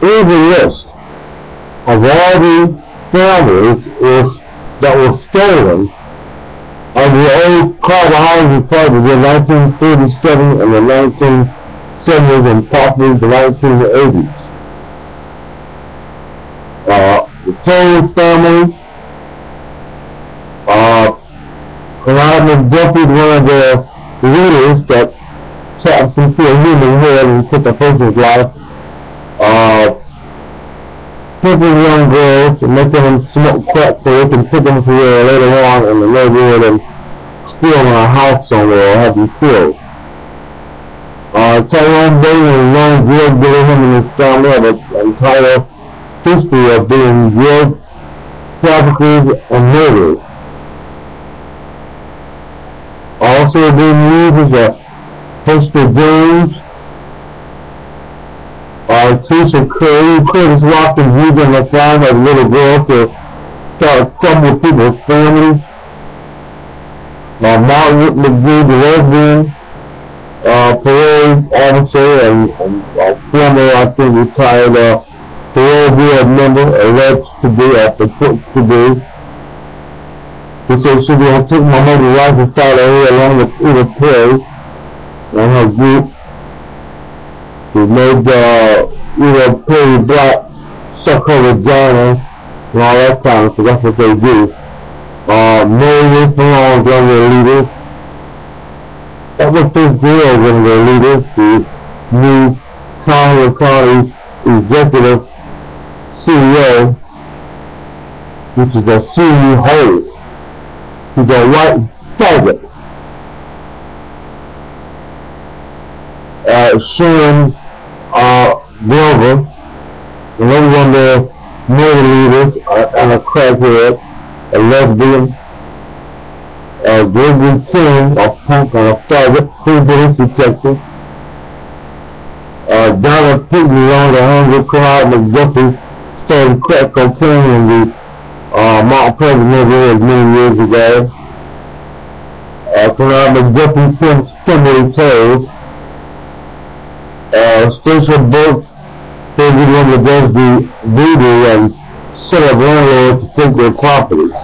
Here's a list of all the families that were stolen of the old Carver housing project in 1937 and the 1970s and possibly the 1980s. The Toll family, Clyde Duffy, one of the leaders that tapped into a human head and took a person's life, picking young girls and making them smoke crack so they can pick them to where later on in the neighborhood and steal in a house somewhere or have them killed. Tyrone Bailey and Long drug dealer, him and his family have an entire history of being drug traffickers and murderers. Also being used as a Hester Jones, Teresa Curtis Watkins using the farm as a little girl to start trouble people's families. Margaret McGee, the lesbian parole officer and former, I think, retired parole board member, alleged to be, purports to be. He said she's going to take my mother's life inside of her along with Eva Perry and her group. He made Eva Perry Black suck her vagina and all that kind of stuff. That's what they do. Mary belongs one of their leaders. That was this deal, one of their leaders, the new County executive CEO, which is a CEO. He's a white faggot. Sharon Grover, another one of their murder leaders, and a crackhead, a lesbian. Gregory King, a punk and a faggot, police detective. Donna Pigney, on the 100 Clyde McDuffie, selling crack cocaine in the Mount Pleasant neighborhood many years ago. Clyde McDuffie pimps Kimberly Toes. Stacia Burke, they're the one that does the voodoo and set up landlords to take their properties.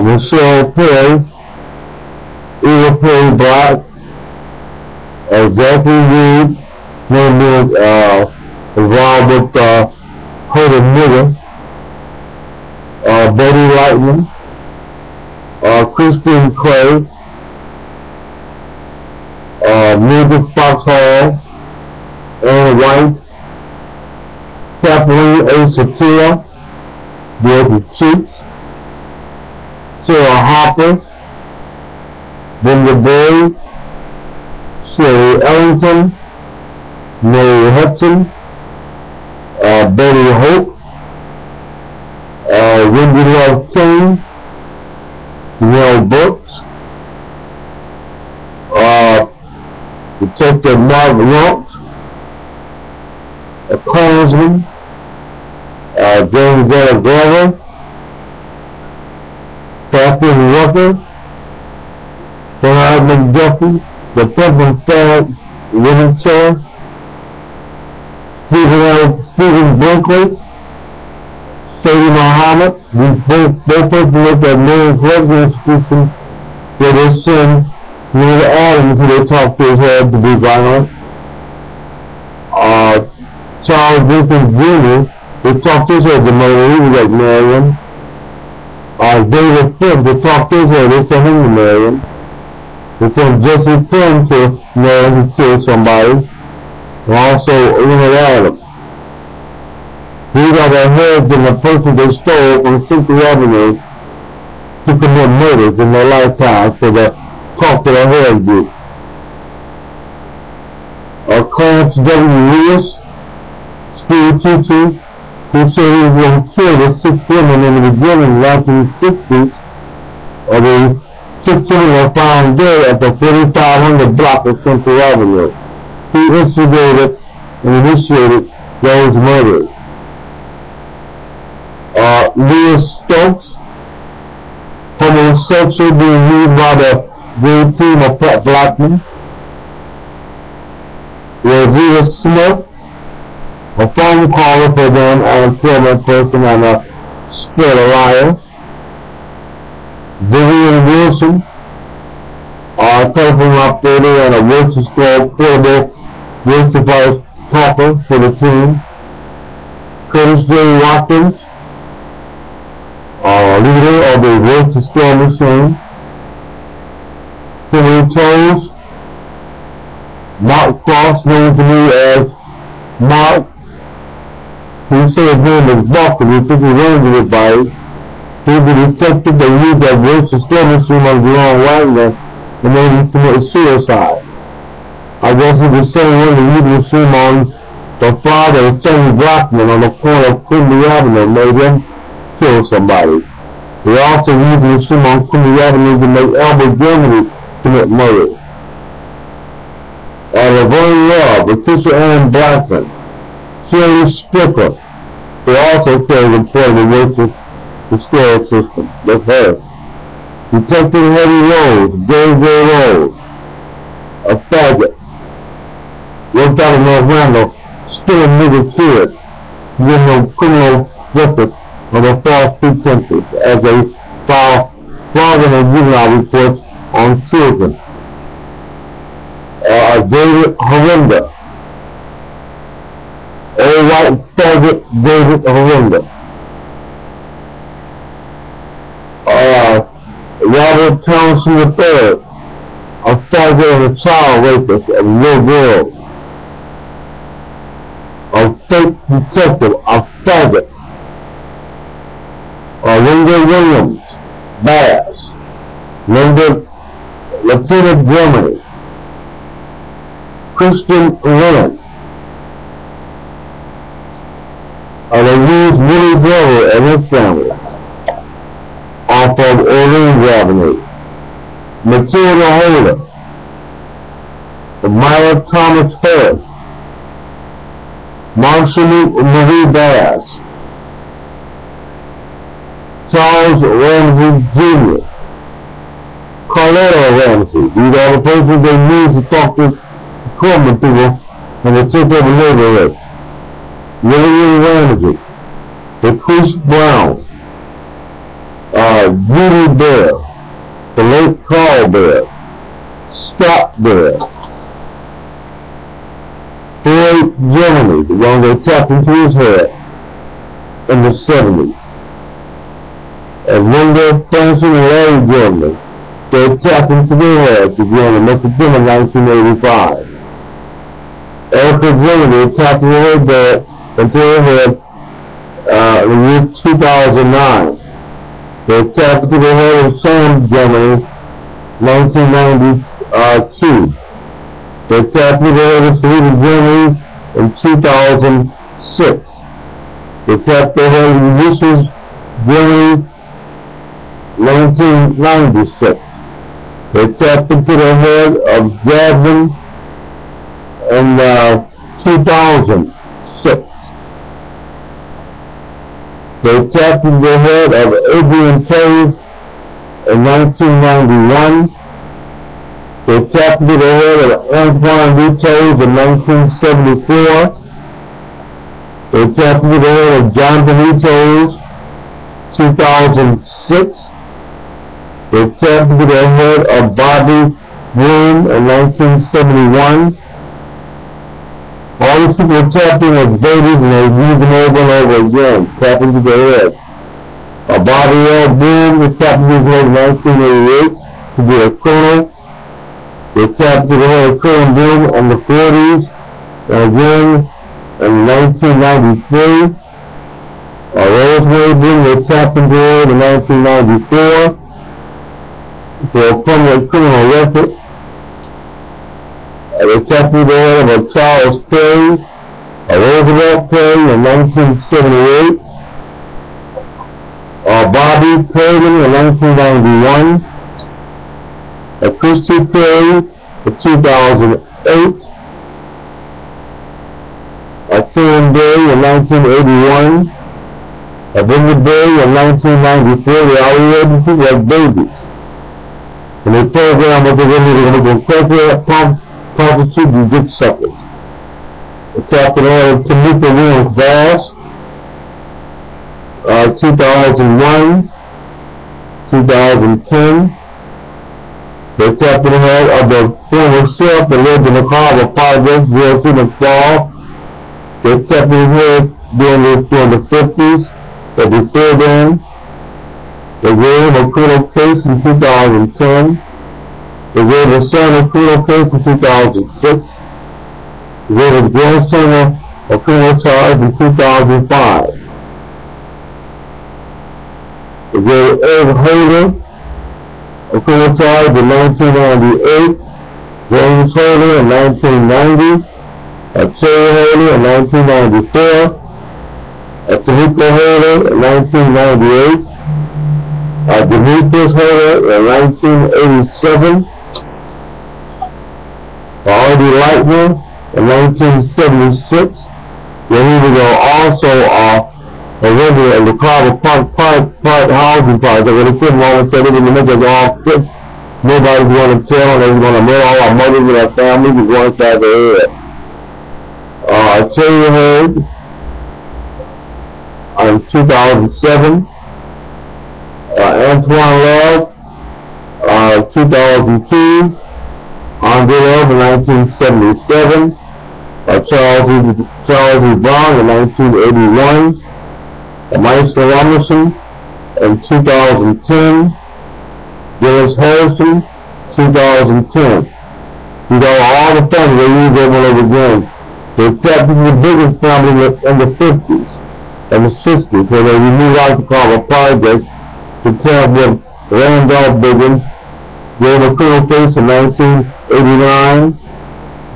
Michelle Perry, Eva Perry Black, Zachary Reed, involved with Hoda Nigger, Betty Lightman, Christine Clay, Megan Foxhall, Anna White, Kathleen A. Satira, Dorothy Cheeks, Sarah Hopper, Brenda Berry, Sherry Ellington, Mary Hudson, Betty Hope, Wendy Love King, Nell Brooks, Detective Mark Rump, a Klansman, James L. Glover, Catherine Rucker, Clyde McDuffie, the Pimpin' Fag Women's Chair, Stephen Brinkley, Sadie Muhammad. These both looked at Mary's Lesbian institution where they send Neil Adams, who they talk to his head to be violent. Charles Jenkins Jr., they talked to his head to murder. He was like Marion. David Finn, they talked to his head, they sent him to Marion. They sent Jesse Finn to Marion to kill somebody. And also Leonard Adams. These are their heads and the person they stole from 60th Avenue to commit murders in their lifetime for the talk to their head group. Clarence W. Lewis, school teacher, who said he was going to kill the 6 women in the beginning of the 1960s, or the 6 women were found dead at the 4500 block of Central Avenue. He instigated and initiated those murders. Lewis Stokes, homosexual, being used by the green team of Pat Blackman. Rosita Smith, a phone caller for the unemployment person and a spread a liar. Vivian Wilson, telephone operator and a Wilson Squad portable work device talker for the team. Curtis J. Watkins, leader of the Wilson Squad machine. Kimberly Toes, Mark Cross, known to me as Mark, who say his name is Bucker, who took his own everybody. He's a detective that used that Wilson Squad machine on the wrong Wagner and made him commit suicide. I guess he was the same one that used the machine on the father of Sammy Blackman on the corner of Quimby Avenue and made him kill somebody. They also used the machine on Quimby Avenue to make Albert Germany commit murder. Laverne Love, Letitia Ann Blackman, Shirley Spicker, they also carried important work the squad system. That's her. Detective Eddie Rose, J.J. Rose, a faggot, worked out of North Randall, still a nigger kid, getting no criminal record of a false pretenses as they file fraudulent and juvenile reports on children. David Horinda, old white faggot David Horinda. Robert Townsend III, a faggot and a child rapist of little girls. A fake detective, a faggot. Linda Williams, Bass. Linda, Lieutenant Germany. Kristen Lynn. They used Willie Glover and his family off of Orleans Avenue. Matilda Holder, Myra Thomas Harris, Marcia Marie Bass, Charles Ramsey Jr., Carletta Ramsey. These are the persons they used to talk to Coleman people when they took over neighborhoods. William Ramsey, Patrice Brown, Judy Bear, the late Carl Bear, Scott Bear, Floyd Germany, the one they tapped into his head in the 70s. And Linda Francis and Larry Germany, they tapped into their heads again in September 1985. Erica Germany tapped into her head into her head in the year 2009. They tapped into the head of Sam Germany, 1992. They tapped into the head of Selena Germany in 2006. They tapped the head of Ulysses Germany, 1996. They tapped into the head of Jasmine in 2006. They tapped into the head of Adrian Taves in 1991. They tapped into the head of Antoine Taves in 1974. They tapped into the head of Jonathan Taves, 2006. They tapped into the head of Bobby Bloom in 1971. All these people were tapping as babies and they used them over and over again, tapping into their heads. Bobby L. Bloom was tapped into his head in 1988 to be a criminal. They tapped into the head of Colin Bloom in the 40s and again in 1993. Rosemary Bloom was tapped into her head in 1994 for a permanent criminal record. They tapped into the head of Charles Perry, Roosevelt Perry in 1978, Bobby Perry in 1991, Christy Perry in 2008, Karen Berry in 1981, Linda Berry in 1994. They all were people like babies. And they programmed what they were going to go crazy, prostitute, and good suckers. They tapped in order to meet the Williams Boss, 2001, 2010. They tapped in the head of the former sheriff that lived in the Chicago projects during the fall. They tapped in his head during the 50s. But before then, they gave him a criminal case in 2010. They gave his son a criminal case in 2006. They gave his grandson a criminal charge in 2005. They gave Ed Holder a criminal charge in 1998. James Holder in 1990. Terry Holder in 1994. Tamika Holder in 1998, Demetrius Holder in 1987, Artie Lightner in 1976, then he was also a resident of the Carver Park housing project, where they couldn't always say they didn't make us all fix. Nobody's going to tell, and they were going to murder all our mothers and our families with one side of their head. Terry Holder in 2007, Antoine Love, 2002, Andre Love in 1977, Charles E. Brown in 1981, Meister Emerson in 2010, Dennis Harrison, 2010. You know, all the families they use over and over again. They tapped into the biggest family in the 50s. And the 60s, where they removed out the Carver project to tell them Randolph Biggins gave a criminal case in 1989,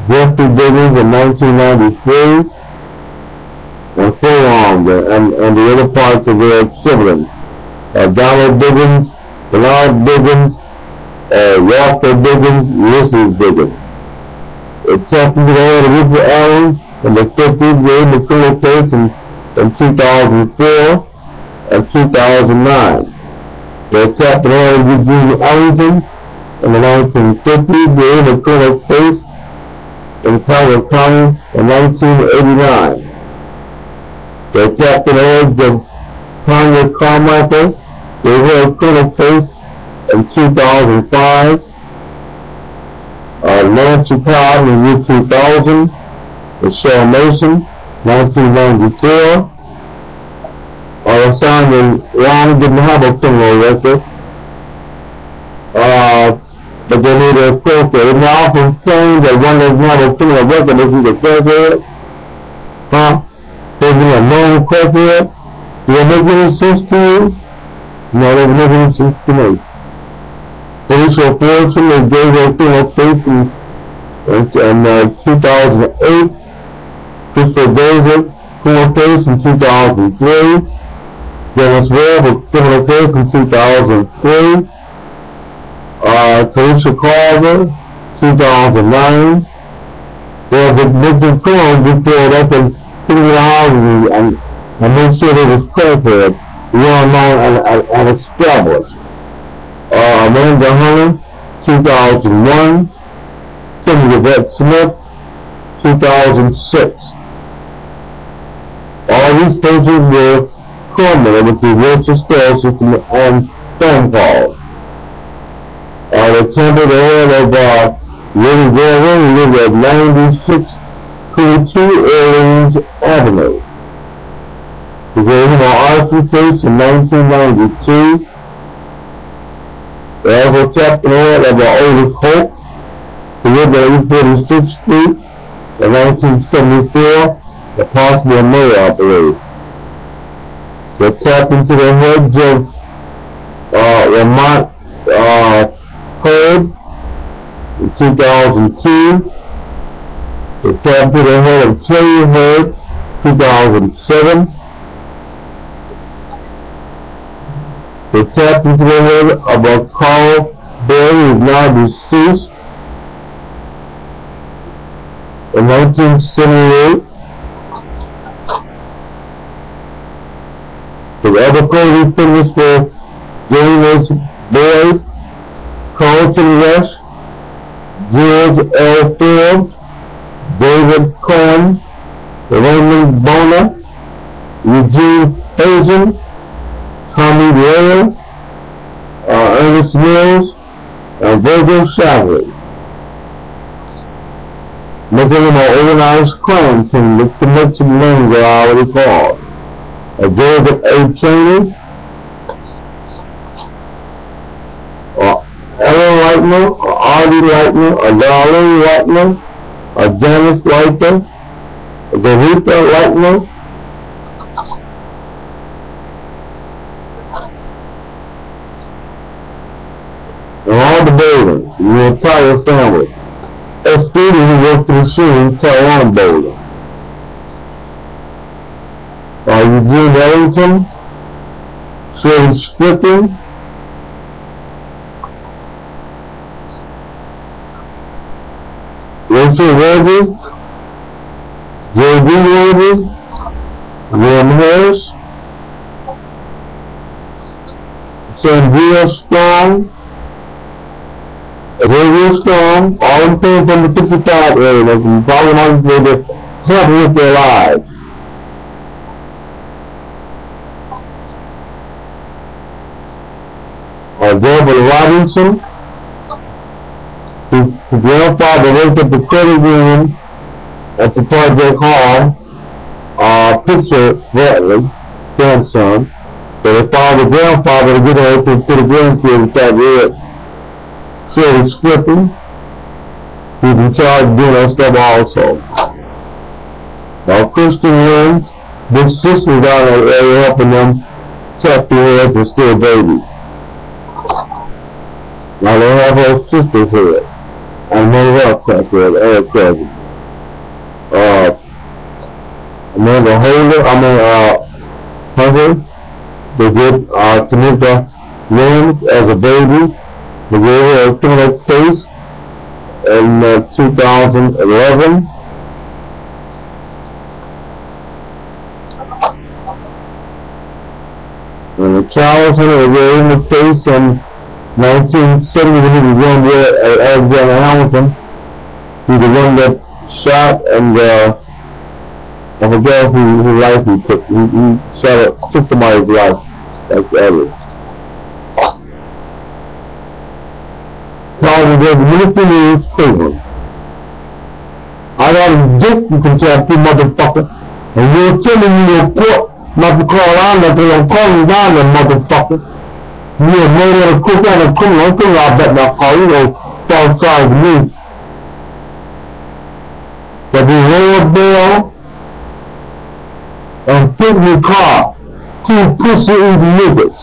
Jeffrey Biggins in 1993, and forearmed and the other parts of their siblings. Donald Biggins, Bernard Biggins, Walter Biggins, Ulysses Biggins. It tapped into the head of Richard Allen in the 50s, gave him a criminal case in 2004 and 2009. They tapped the head of Eugene Ellington in the 1950s, gave him a criminal case in Tyler County in 1989. They tapped the head of Tanya Carmichael, gave her a criminal case in 2005. Nancy Cobb in the year 2000, Michelle Mason, 1994. Alessandra Long didn't have a criminal record, but they made a crackhead. And they often claim that one doesn't have a criminal record if he's a crackhead. They've been a known crackhead. Does that make any sense to you? No, that doesn't make any sense to me. Alicia Fortune, they gave her a criminal case in 2008. Crystal Daisy, criminal case in 2003. Dennis Webb, a criminal case in 2003. Talisha Carver, 2009. There was a mixing criminals before that can sit in the houses and make sure they was crackhead, well known and established. Amanda Hunter, 2001. Cindy Yvette Smith, 2006. All these cases were culminated through virtual spell system and phone calls. They attempted the head of Willie Gordon, who lived at 9622 Orleans Avenue. He gave him an arson case in 1992. They also tapped the head of Otis Hope, who lived at 846th Street in 1974, and possibly a mayor, I believe. They tapped into the heads of Lamont Heard in 2002. They tapped into the head of Terry Heard, 2007. They tapped into the head of a Carl Berry, who is now deceased, in 1978. The other closing figures for James Boyd, Carlton Rush, George L. Fields, David Cohen, Raymond Bonner, Eugene Hazen, Tommy Blair, Ernest Mills, and Virgil Shavley. Making them an organized crime team with connection names are already called. Joseph A. Cheney, Ellen Leitner, Artie Leitner, Darlene Leitner, Janice Leitner, Rita Leitner, and all the buildings, the entire family. A student who worked through shooting, Tyrone Bowling. Eugene Ellington, Shirley Strickland, Rachel Worthy, J.B. Worthy, William Harris, Sandria Strong, Xavier Strong, all of them came from the 55 area. They can probably not be able to help with their lives. Deborah Robinson, his grandfather worked at the credit union at the Project Hall, Pitcher Bradley, grandson. So they followed the grandfather to get away to the grandkids that read. Shirley Strickland, who's in charge of doing that stuff also. Christian Williams, big sister down in that area helping them tap their heads and still babies. Now they have her sister's head. I know her crackhead, her cousin. Amanda Hunter, they did Tamika Williams as a baby. They gave her a similar case in 2011. And Charles Hunter was in the case in 1970 when he was young there at Alexander Hamilton. He's the one that shot and I forget whose life he took. He took somebody's life like the others. Charles was many things Cleveland. I got a dick you can tell you motherfucker. And you're telling me your court not to call on that they don't call you down there motherfucker. You're made of a cook on a criminal. I think I bet not call you those false charges me. But the road bill and pick me car, two pussy eating niggas.